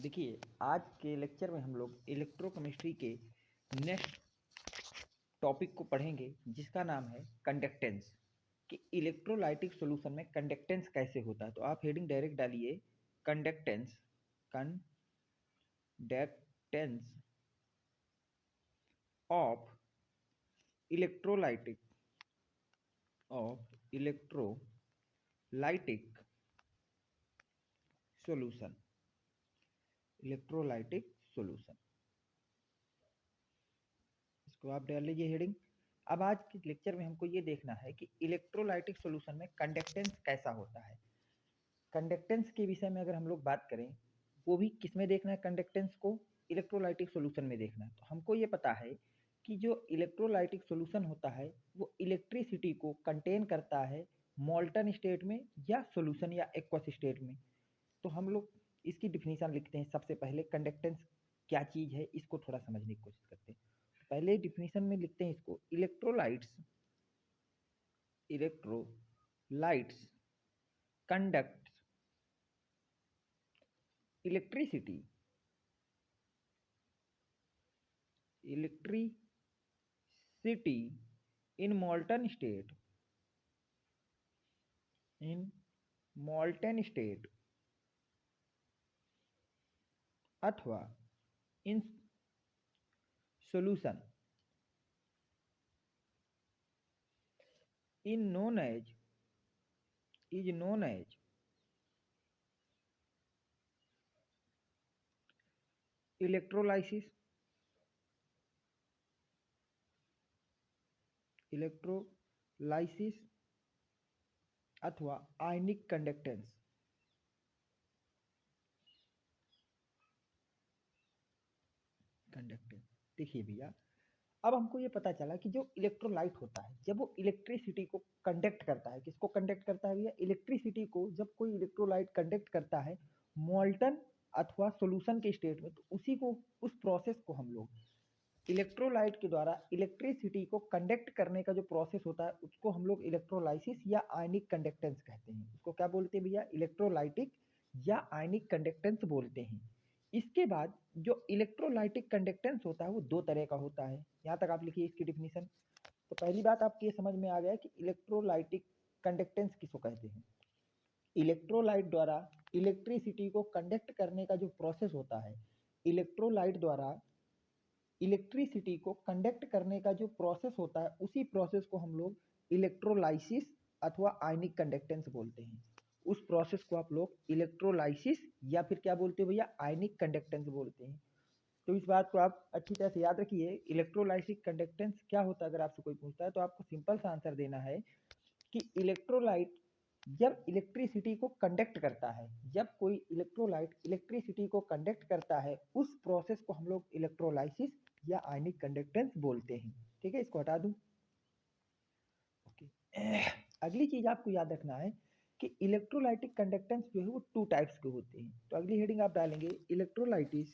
देखिए, आज के लेक्चर में हम लोग इलेक्ट्रोकेमिस्ट्री के नेक्स्ट टॉपिक को पढ़ेंगे जिसका नाम है कंडक्टेंस। कि इलेक्ट्रोलाइटिक सॉल्यूशन में कंडक्टेंस कैसे होता है। तो आप हेडिंग डायरेक्ट डालिए conductance. Conductance of electrolytic solution. Electrolytic solution, इसको आप डाल लीजिए हेडिंग। अब आज के लेक्चर में हमको ये देखना है कि इलेक्ट्रोलाइटिक सॉल्यूशन में कंडक्टेंस कैसा होता है। कंडक्टेंस के विषय में अगर हम लोग बात करें, वो भी किस में देखना है, कंडक्टेंस को इलेक्ट्रोलाइटिक सॉल्यूशन में देखना है। तो हमको ये पता है कि जो इलेक्ट्रोलाइटिक सॉल्यूशन होता है वो इलेक्ट्रिसिटी को कंटेन करता है मोल्टन स्टेट में या सॉल्यूशन या एक्वस स्टेट में। तो हम लोग इसकी डिफिनीशन लिखते हैं। सबसे पहले कंडक्टेंस क्या चीज़ है इसको थोड़ा समझने की कोशिश करते हैं। पहले डिफिनीशन में लिखते हैं इसको, electrolytes conduct electricity in molten state अथवा इन solution is known as electrolysis अथवा आयनिक कंडक्टेंस। देखिए भैया, अब हमको ये पता चला कि जो इलेक्ट्रोलाइट होता है जब वो इलेक्ट्रिसिटी को कंडक्ट करता है, किसको कंडक्ट करता है भैया, इलेक्ट्रिसिटी को। जब कोई इलेक्ट्रोलाइट कंडक्ट करता है मोल्टन अथवा सॉल्यूशन के स्टेट में, तो उसी को, उस प्रोसेस को हम लोग इलेक्ट्रोलाइट के द्वारा इलेक्ट्रिसिटी को कंडक्ट करने का जो प्रोसेस होता है उसको हम लोग इलेक्ट्रोलाइसिस या आयनिक कंडक्टेंस कहते हैं। उसको क्या बोलते हैं भैया, इलेक्ट्रोलाइटिक या आयनिक कंडक्टेंस बोलते हैं। इसके बाद जो इलेक्ट्रोलाइटिक कंडक्टेंस होता है वो दो तरह का होता है। यहाँ तक आप लिखिए इसकी डिफिनीशन। तो पहली बात आपकी ये समझ में आ गया कि इलेक्ट्रोलाइटिक कंडक्टेंस किसको कहते हैं। इलेक्ट्रोलाइट द्वारा इलेक्ट्रिसिटी को कंडक्ट करने का जो प्रोसेस होता है, इलेक्ट्रोलाइट द्वारा इलेक्ट्रिसिटी को कंडक्ट करने का जो प्रोसेस होता है, उसी प्रोसेस को हम लोग इलेक्ट्रोलाइसिस अथवा आयनिक कंडक्टेंस बोलते हैं। उस प्रोसेस को आप लोग इलेक्ट्रोलाइसिस या फिर क्या बोलते हैं भैया, आयनिक कंडक्टेंस बोलते हैं। तो इस बात को आप अच्छी तरह से याद रखिए। इलेक्ट्रोलाइसिक कंडक्टेंस क्या होता है, अगर आपसे कोई पूछता है तो आपको सिंपल सा आंसर देना है कि इलेक्ट्रोलाइट जब इलेक्ट्रिसिटी को कंडक्ट करता है, जब कोई इलेक्ट्रोलाइट इलेक्ट्रिसिटी को कंडक्ट करता है, उस प्रोसेस को हम लोग इलेक्ट्रोलाइसिस या आयनिक कंडक्टेंस बोलते हैं। ठीक है, इसको हटा दूं। ओके, अगली चीज आपको याद रखना है कि इलेक्ट्रोलाइटिक कंडक्टेंस जो है वो टू टाइप्स के होते हैं। तो अगली हेडिंग आप डालेंगे इलेक्ट्रोलाइटिक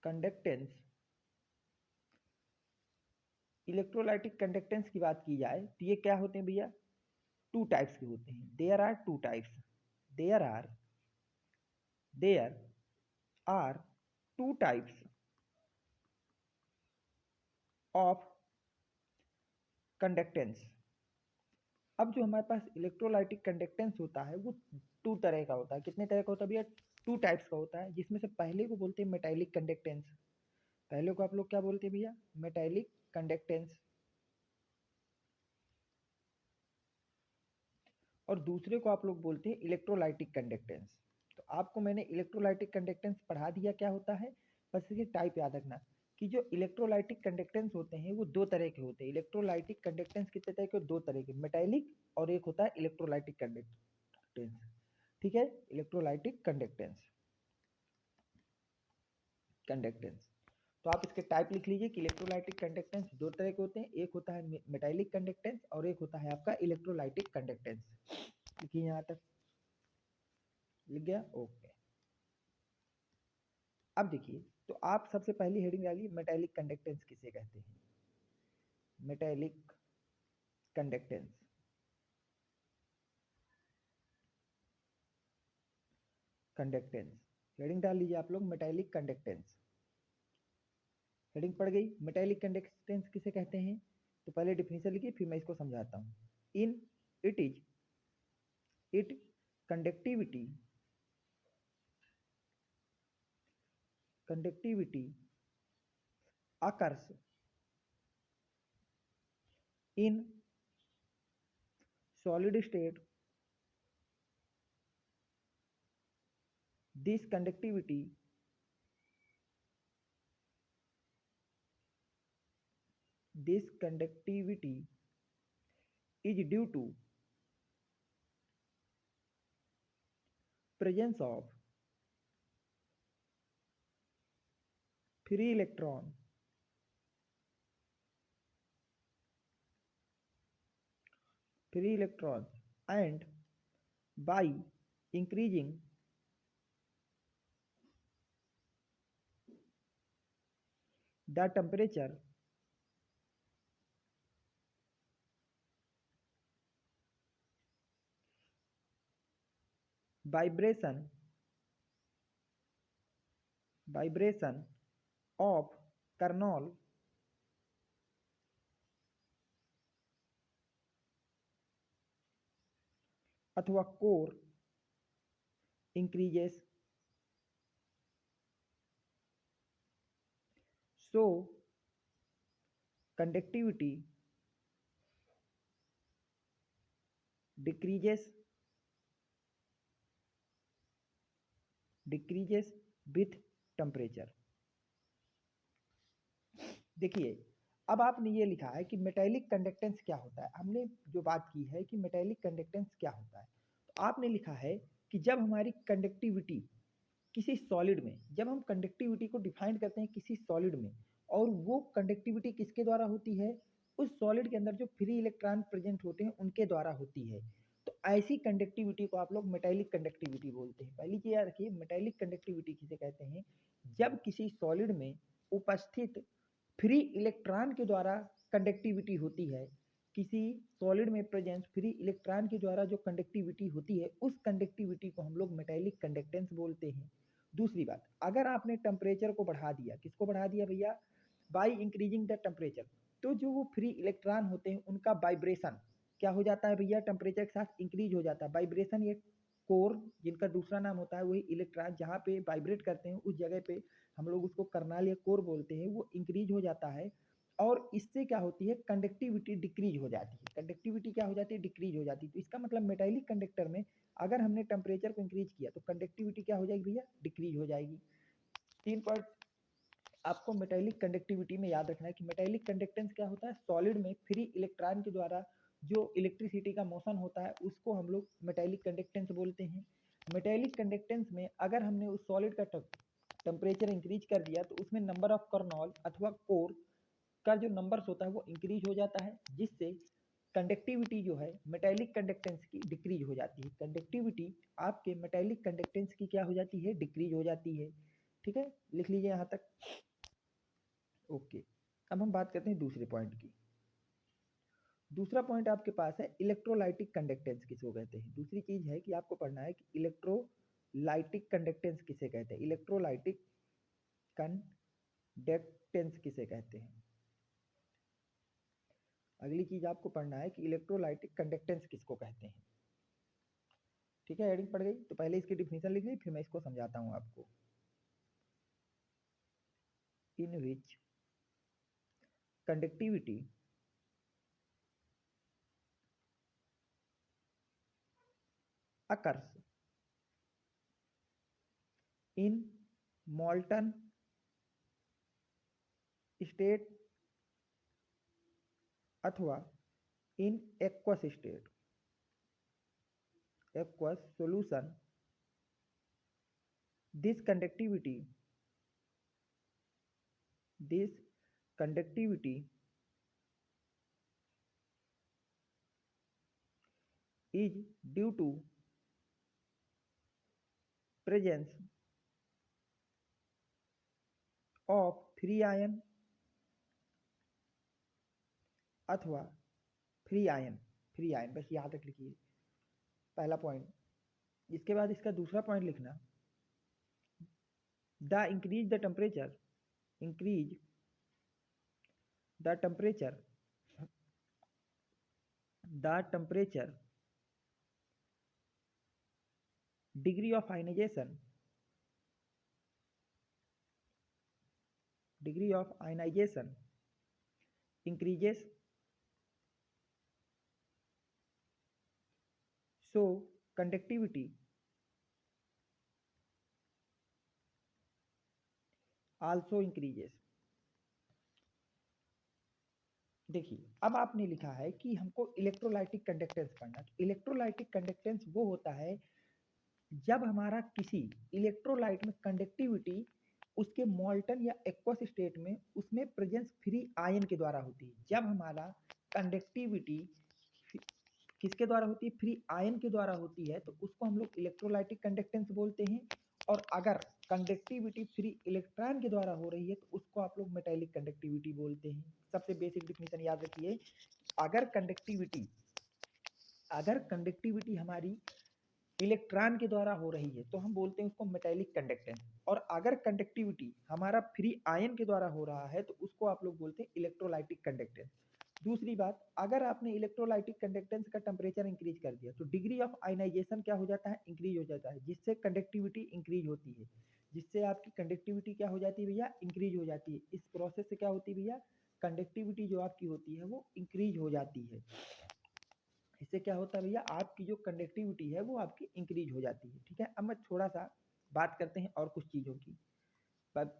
कंडक्टेंस। इलेक्ट्रोलाइटिक कंडक्टेंस की बात की जाए तो ये क्या होते हैं भैया, टू टाइप्स के होते हैं। There are two types of conductance. अब जो हमारे पास इलेक्ट्रोलाइटिक कंडक्टेंस होता है वो टू तरह का होता है। कितने तरह का होता है भैया, टू टाइप्स का होता है। जिसमें से पहले को बोलते हैं मेटालिक कंडक्टेंस। पहले को आप लोग क्या बोलते हैं भैया, मेटालिक कंडक्टेंस। और दूसरे को आप लोग बोलते हैं इलेक्ट्रोलाइटिक कंडक्टेंस। तो आपको मैंने इलेक्ट्रोलाइटिक कंडक्टेंस पढ़ा दिया क्या होता है, बस इसकी टाइप याद रखना कि जो इलेक्ट्रोलाइटिक कंडक्टेंस होते हैं वो दो तरह के होते हैं। इलेक्ट्रोलाइटिक कंडक्टेंस कितने तरह के, दो तरह के, मेटालिक और एक होता है इलेक्ट्रोलाइटिक कंडक्टेंस। ठीक है, इलेक्ट्रोलाइटिक कंडक्टेंस। तो आप इसके टाइप लिख लीजिए कि इलेक्ट्रोलाइटिक कंडक्टेंस दो तरह के होते हैं। एक होता है मेटालिक कंडक्टेंस और एक होता है आपका इलेक्ट्रोलाइटिक कंडक्टेंस। लिखिए, यहाँ तक लिख गया, ओके। अब देखिए, तो आप सबसे पहली हेडिंग डालिए मेटालिक कंडक्टेंस किसे कहते हैं। Metallic conductance conductance. हेडिंग डाल लीजिए आप लोग, मेटालिक कंडक्टेंस। हेडिंग पड़ गई। मेटालिक कंडक्टेंस किसे कहते हैं? तो पहले डिफिनेशन लिखिए, फिर मैं इसको समझाता हूँ। In it is it conductivity occurs in solid state. This conductivity is due to presence of free electron and by increasing the temperature, vibration of kernel अथवा core increases. So conductivity decreases with temperature. देखिए, अब आपने ये लिखा है कि metallic conductance क्या होता है। हमने जो बात की है कि मेटालिक कंडक्टेंस क्या होता है, तो आपने लिखा है कि जब हमारी कंडक्टिविटी किसी सॉलिड में, जब हम कंडक्टिविटी को डिफाइन करते हैं किसी सॉलिड में, और वो कंडक्टिविटी किसके द्वारा होती है? उस सॉलिड के अंदर जो फ्री इलेक्ट्रॉन प्रेजेंट होते हैं उनके द्वारा होती है। तो ऐसी कंडक्टिविटी को आप लोग मेटालिक कंडक्टिविटी बोलते हैं। पहली चीज याद रखिए, मेटालिक कंडक्टिविटी किसे कहते हैं? जब किसी सॉलिड में उपस्थित फ्री इलेक्ट्रॉन के द्वारा कंडक्टिविटी होती है, किसी सॉलिड में प्रेजेंट फ्री इलेक्ट्रॉन के द्वारा जो कंडक्टिविटी होती है, उस कंडक्टिविटी को हम लोग मेटालिक कंडक्टेंस बोलते हैं। दूसरी बात, अगर आपने टेम्परेचर को बढ़ा दिया, किसको बढ़ा दिया भैया? बाई इंक्रीजिंग द टेम्परेचर, तो जो वो फ्री इलेक्ट्रॉन होते हैं उनका वाइब्रेशन क्या हो जाता है भैया? टेम्परेचर के साथ इंक्रीज हो जाता है। वाइब्रेशन, ये कोर जिनका दूसरा नाम होता है, वही इलेक्ट्रॉन जहाँ पे वाइब्रेट करते हैं उस जगह पे हम लोग उसको कर्नल या कोर बोलते हैं, वो इंक्रीज हो जाता है। और इससे क्या होती है? कंडक्टिविटी डिक्रीज हो जाती है। कंडक्टिविटी क्या हो जाती है? डिक्रीज हो जाती है। तो इसका मतलब मेटालिक कंडक्टर में अगर हमने टेम्परेचर को इंक्रीज किया तो कंडक्टिविटी क्या हो जाएगी भैया? डिक्रीज हो जाएगी। 3 पॉइंट आपको मेटालिक कंडक्टिविटी में याद रखना है कि मेटालिक कंडक्टेंस क्या होता है? सॉलिड में फ्री इलेक्ट्रॉन के द्वारा जो इलेक्ट्रिसिटी का मोशन होता है उसको हम लोग मेटालिक कंडक्टेंस बोलते हैं। मेटालिक कंडक्टेंस में अगर हमने उस सॉलिड का टेम्परेचर इंक्रीज कर दिया तो उसमें नंबर ऑफ कर्नल अथवा कोर का जो नंबर्स होता है वो इंक्रीज हो जाता है, जिससे कंडक्टिविटी जो है मेटालिक कंडक्टेंस की डिक्रीज हो जाती है। कंडक्टिविटी आपके मेटालिक कंडक्टेंस की क्या हो जाती है? डिक्रीज हो जाती है। ठीक है, लिख लीजिए यहाँ तक। ओके, अब हम बात करते हैं दूसरे पॉइंट की। दूसरा पॉइंट आपके पास है इलेक्ट्रोलाइटिक कंडक्टेंस किसको कहते हैं। दूसरी चीज है कि आपको पढ़ना है कि इलेक्ट्रोलाइटिक कंडक्टेंस किसे कहते हैं, इलेक्ट्रोलाइटिक कंडक्टेंस किसे कहते हैं। अगली चीज आपको पढ़ना है कि इलेक्ट्रोलाइटिक कंडक्टेंस किसको कहते हैं। ठीक है, हेडिंग पड़ गई, तो पहले इसकी डिफिनेशन लिख ली, फिर मैं इसको समझाता हूँ आपको। In which conductivity occurs in molten state अथवा in aqueous state, aqueous solution, this conductivity is due to presence of free ion अथवा फ्री आयन बस यहाँ तक लिखिए, पहला पॉइंट। इसके बाद इसका दूसरा पॉइंट लिखना the increase the temperature the temperature degree of ionization increases, so conductivity also increases। देखिए अब आपने लिखा है कि हमको इलेक्ट्रोलाइटिक कंडक्टेंस पढ़ना। तो इलेक्ट्रोलाइटिक कंडक्टेंस वो होता है जब हमारा किसी इलेक्ट्रोलाइट में कंडक्टिविटी उसके मॉल्टन या एक्वस स्टेट में उसमें प्रेजेंस फ्री आयन के द्वारा होती है। जब हमारा कंडक्टिविटी किसके द्वारा होती है? फ्री आयन के द्वारा होती है, तो उसको हम लोग इलेक्ट्रोलाइटिक कंडक्टेंस बोलते हैं। और अगर कंडक्टिविटी फ्री इलेक्ट्रॉन के द्वारा हो रही है तो उसको आप लोग मेटेलिक कंडक्टिविटी बोलते हैं। सबसे बेसिक डिफिनेशन याद रखिए, अगर कंडक्टिविटी हमारी इलेक्ट्रॉन के द्वारा हो रही है तो हम बोलते हैं उसको मेटेलिक कंडक्टेंस, और अगर कंडक्टिविटी हमारा फ्री आयन के द्वारा हो रहा है तो उसको आप लोग बोलते हैं इलेक्ट्रोलाइटिक कंडक्टेंस। दूसरी बात, अगर आपने इलेक्ट्रोलाइटिक कंडक्टेंस का टेम्परेचर इंक्रीज कर दिया तो डिग्री ऑफ आयनाइजेशन क्या हो जाता है? इंक्रीज हो जाता है, जिससे कंडक्टिविटी इंक्रीज होती है। जिससे आपकी कंडक्टिविटी क्या हो जाती है भैया? इंक्रीज हो जाती है। इस प्रोसेस से क्या होती है भैया? कंडक्टिविटी जो आपकी होती है वो इंक्रीज हो जाती है। इससे क्या होता है भैया? आपकी जो कंडक्टिविटी है वो आपकी इंक्रीज हो जाती है। ठीक है, अब मैं थोड़ा सा बात करते हैं और कुछ चीज़ों की। बात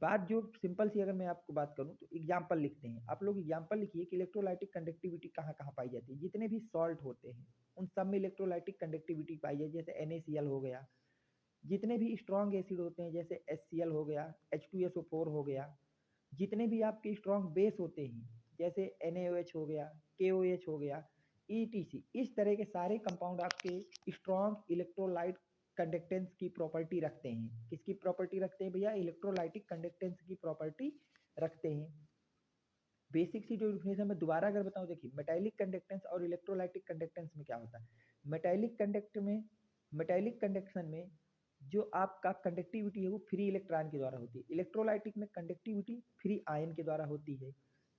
बात जो सिंपल सी अगर मैं आपको बात करूं तो एग्जाम्पल लिखते हैं। आप लोग एग्जाम्पल लिखिए कि इलेक्ट्रोलाइटिक कंडक्टिविटी कहाँ कहाँ पाई जाती है। जितने भी सॉल्ट होते हैं उन सब में इलेक्ट्रोलाइटिक कंडक्टिविटी पाई जाती है, जैसे NaCl हो गया। जितने भी स्ट्रॉन्ग एसिड होते हैं जैसे HCl हो गया, H2SO4 हो गया। जितने भी आपके स्ट्रॉन्ग बेस होते हैं जैसे NaOH हो गया, KOH हो गया, ETC, इस तरह के सारे कंपाउंड आपके स्ट्रॉन्ग इलेक्ट्रोलाइट कंडक्टेंस की प्रॉपर्टी रखते हैं। किसकी प्रॉपर्टी रखते हैं भैया? इलेक्ट्रोलाइटिक कंडक्टेंस की प्रॉपर्टी रखते हैं। बेसिक सी जो डिफिनेशन मैं दोबारा अगर बताऊं, देखिए मेटालिक कंडक्टेंस और इलेक्ट्रोलाइटिक कंडक्टेंस में क्या होता है। मेटालिक कंडक्शन में जो आपका कंडक्टिविटी है वो फ्री इलेक्ट्रॉन के द्वारा होती है। इलेक्ट्रोलाइटिक में कंडक्टिविटी फ्री आयन के द्वारा होती है।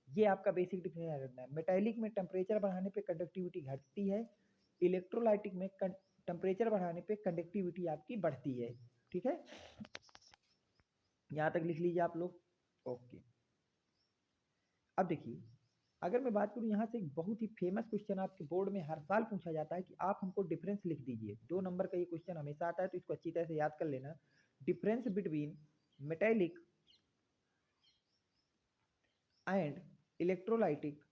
ये आपका बेसिक डिफिनेशन रखना है। मेटालिक में टेम्परेचर बढ़ाने पे कंडक्टिविटी घटती है, इलेक्ट्रोलाइटिक में टेम्परेचर बढ़ाने पे कंडक्टिविटी आपकी बढ़ती है। ठीक है, यहाँ तक लिख लीजिए आप लोग। ओके, अब देखिए अगर मैं बात करूँ यहाँ से, एक बहुत ही फेमस क्वेश्चन आपके बोर्ड में हर साल पूछा जाता है कि आप हमको डिफरेंस लिख दीजिए। 2 नंबर का ये क्वेश्चन हमेशा आता है, तो इसको अच्छी तरह से याद कर लेना। Difference between metallic and electrolytic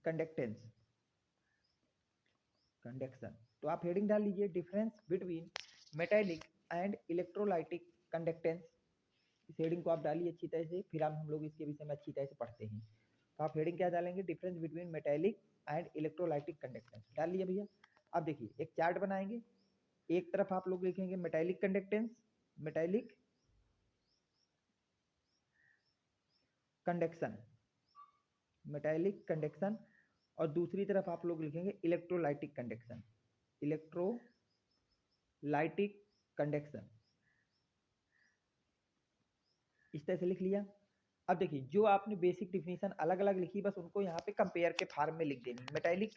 conductance conduction. तो आप हेडिंग डाल लीजिए, difference between metallic and electrolytic conductance. इस हेडिंग को आप डालिए अच्छी तरह से, फिर हम लोग इसके विषय में अच्छी तरह से पढ़ते हैं। तो आप हेडिंग क्या डालेंगे? Difference between metallic and electrolytic conductance डाल लिया भैया। अब देखिए एक चार्ट बनाएंगे, एक तरफ आप लोग लिखेंगे metallic conductance, metallic conduction, metallic conduction, और दूसरी तरफ आप लोग लिखेंगे इलेक्ट्रोलाइटिक कंडक्शन, इलेक्ट्रोलाइटिक कंडक्शन। इस तरह से लिख लिया। अब देखिए जो आपने बेसिक डिफिनेशन अलग अलग लिखी, बस उनको यहाँ पे कंपेयर के फार्म में लिख देनी। मेटालिक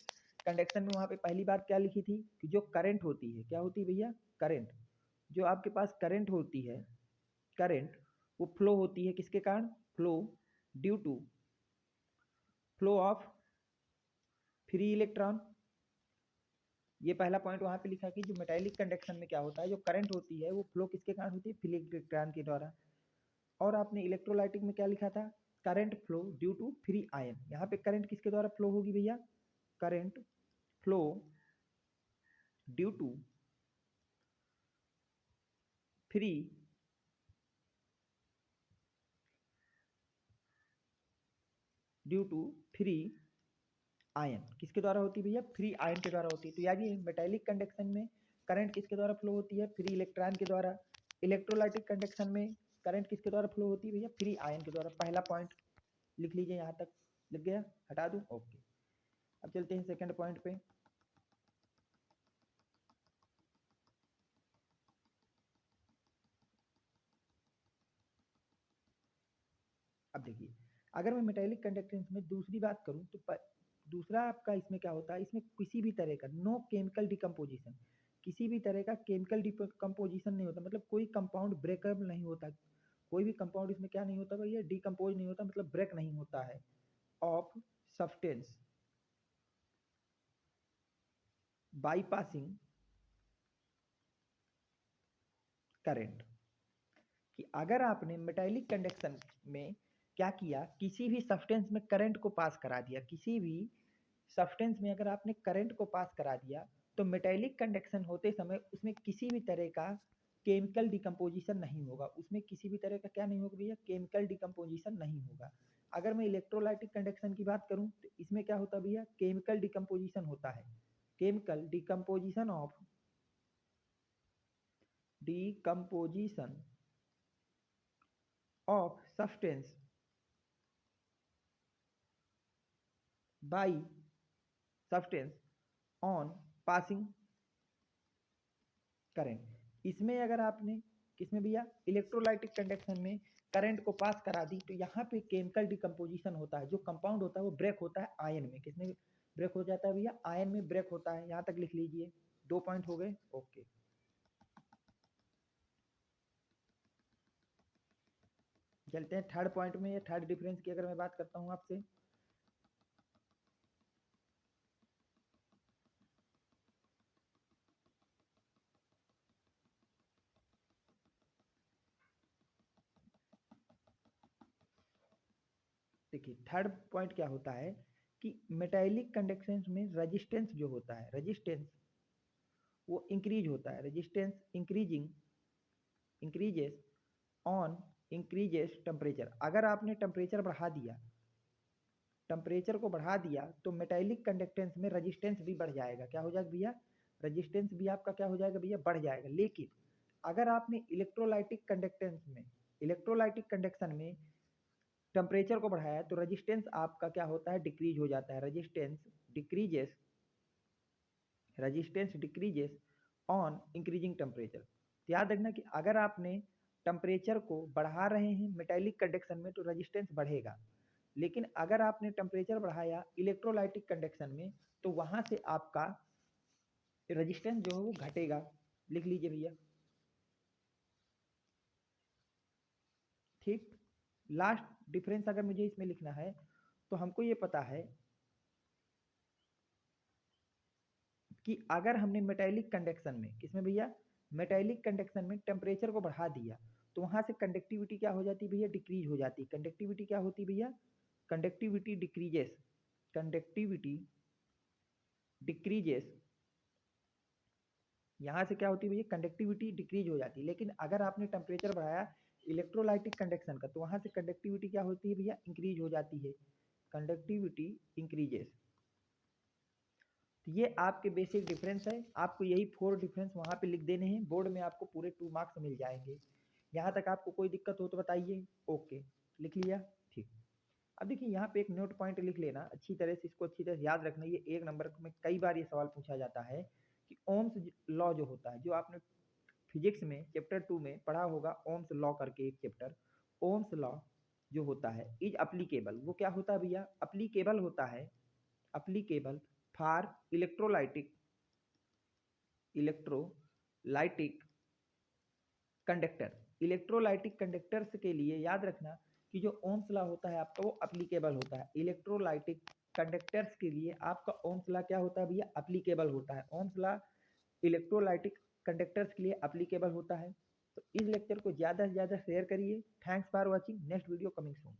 कंडक्शन में वहाँ पे पहली बात क्या लिखी थी कि जो करंट होती है, क्या होती है भैया? करंट। जो आपके पास करंट होती है, करंट वो फ्लो होती है किसके कारण? Flow due to flow of free electron. ये पहला पॉइंट वहाँ पे लिखा कि जो मेटालिक कंडक्शन में क्या होता है, जो करंट होती है वो फ्लो किसके कारण होती है? फ्री इलेक्ट्रॉन के द्वारा। और आपने इलेक्ट्रोलाइटिक में क्या लिखा था? Current flow due to free ion. यहाँ पे करंट किसके द्वारा फ्लो होगी भैया? Current flow due to free ion. किसके द्वारा होती है भैया? फ्री आयन के द्वारा होती है। तो याद ये मेटालिक कंडक्शन में करंट किसके द्वारा फ्लो होती है? फ्री इलेक्ट्रॉन के द्वारा। इलेक्ट्रोलाइटिक कंडक्शन में करंट किसके द्वारा फ्लो होती है भैया? फ्री आयन के द्वारा। पहला पॉइंट लिख लीजिए, यहाँ तक लिख गया, हटा दूं? ओके, अब चलते हैं सेकंड पॉइंट पे। अब देखिए, अगर मैं मेटेलिक कंडक्टेंस में दूसरी बात करूँ तो दूसरा आपका इसमें क्या होता है, इसमें किसी भी तरह का नो केमिकल डिकम्पोजिशन, किसी भी तरह का केमिकल डिकम्पोजिशन नहीं होता, मतलब कोई कंपाउंड ब्रेकअप नहीं होता, कोई भी कंपाउंड इसमें क्या नहीं होता भैया, डिकम्पोज नहीं होता, मतलब ब्रेक नहीं होता है ऑफ सब्सटेंस बाईपासिंग करंट। कि अगर आपने मेटालिक कंडक्शन में क्या किया, किसी भी सब्सटेंस में करंट को पास करा दिया, किसी भी सब्सटेंस में अगर आपने करंट को पास करा दिया, तो मेटालिक कंडक्शन होते समय उसमें किसी भी तरह का केमिकल डिकम्पोजिशन नहीं होगा, उसमें किसी भी तरह का क्या नहीं होगा भैया, केमिकल डिकम्पोजिशन नहीं होगा। अगर मैं इलेक्ट्रोलाइटिक कंडक्शन की बात करूं तो इसमें क्या होता है भैया, केमिकल डिकम्पोजिशन होता है, chemical decomposition of substance by substance on passing current. इसमें अगर आपने किसमें भैया, इलेक्ट्रोलाइटिक कंडक्शन में करंट को पास करा दी, तो यहाँ पे केमिकल डिकम्पोजिशन होता है, जो कंपाउंड होता है वो ब्रेक होता है आयन में, किसमें ब्रेक हो जाता है भैया, आयन में ब्रेक होता है। यहाँ तक लिख लीजिए, 2 पॉइंट हो गए, ओके। चलते हैं थर्ड पॉइंट में, या थर्ड डिफरेंस की अगर मैं बात करता हूँ आपसे। देखिए थर्ड पॉइंट क्या होता है कि मेटालिक कंडक्शन में रेजिस्टेंस जो होता है, रेजिस्टेंस वो इंक्रीज होता है, resistance increases on increases temperature. अगर आपने टेम्परेचर बढ़ा दिया, टेम्परेचर को बढ़ा दिया, तो मेटालिक कंडक्टेंस में रेजिस्टेंस भी बढ़ जाएगा। क्या हो जाएगा भैया, रेजिस्टेंस भी आपका क्या हो जाएगा भैया, बढ़ जाएगा। लेकिन अगर आपने इलेक्ट्रोलाइटिक कंडक्टेंस में, इलेक्ट्रोलाइटिक कंडक्शन में टेम्परेचर को बढ़ाया, तो रेजिस्टेंस आपका क्या होता है, डिक्रीज हो जाता है, resistance decreases on increasing temperature. याद रखना कि अगर आपने टेम्परेचर को बढ़ा रहे हैं मेटालिक कंडक्शन में, तो रेजिस्टेंस बढ़ेगा। लेकिन अगर आपने टेम्परेचर बढ़ाया इलेक्ट्रोलाइटिक कंडक्शन में, तो वहां से आपका रेजिस्टेंस जो है वो घटेगा। लिख लीजिए भैया, ठीक। लास्ट डिफरेंस अगर मुझे इसमें लिखना है, तो हमको ये पता है कि अगर हमने मेटालिक कंडक्शन में, किसमें भैया, मेटालिक कंडक्शन में टेम्परेचर को बढ़ा दिया, तो वहां से कंडक्टिविटी क्या हो जाती है भैया, डिक्रीज हो जाती है। कंडक्टिविटी क्या होती है भैया, कंडक्टिविटी डिक्रीजेस, कंडक्टिविटी डिक्रीजेस, यहाँ से क्या होती है भैया, कंडक्टिविटी डिक्रीज हो जाती है। लेकिन अगर आपने टेम्परेचर बढ़ाया इलेक्ट्रोलाइटिक कंडक्शन का, तो वहां से कंडक्टिविटी क्या होती है भैया, इंक्रीज हो जाती है, कंडक्टिविटी इंक्रीजेस। तो ये आपके बेसिक डिफरेंस है, आपको यही 4 डिफरेंस वहाँ पे लिख देने हैं, बोर्ड में आपको पूरे 2 मार्क्स मिल जाएंगे। यहाँ तक आपको कोई दिक्कत हो तो बताइए, ओके, लिख लिया, ठीक। अब देखिए यहाँ पे एक नोट पॉइंट लिख लेना अच्छी तरह से, इसको अच्छी तरह से याद रखना, ये 1 नंबर में कई बार ये सवाल पूछा जाता है कि ओम्स लॉ जो होता है, जो आपने फिजिक्स में चैप्टर 2 में पढ़ा होगा, ओम्स लॉ करके एक चैप्टर, ओम्स लॉ जो होता है इज अप्लीकेबल, वो क्या होता है भैया, अप्लीकेबल होता है, applicable for electrolytic conductor. Electrolytic conductors के लिए याद रखना कि जो ओम्स लॉ होता है आपका, वो अप्लीकेबल होता है। इलेक्ट्रोलाइटिक कंडक्टर्स के लिए आपका ओम्स लॉ क्या होता है भैया, अप्लीकेबल होता है। ओम्स लॉ इलेक्ट्रोलाइटिक कंडक्टर्स के लिए अप्लीकेबल होता है। तो इस लेक्चर को ज़्यादा से ज़्यादा शेयर करिए। Thanks for watching, next video coming soon.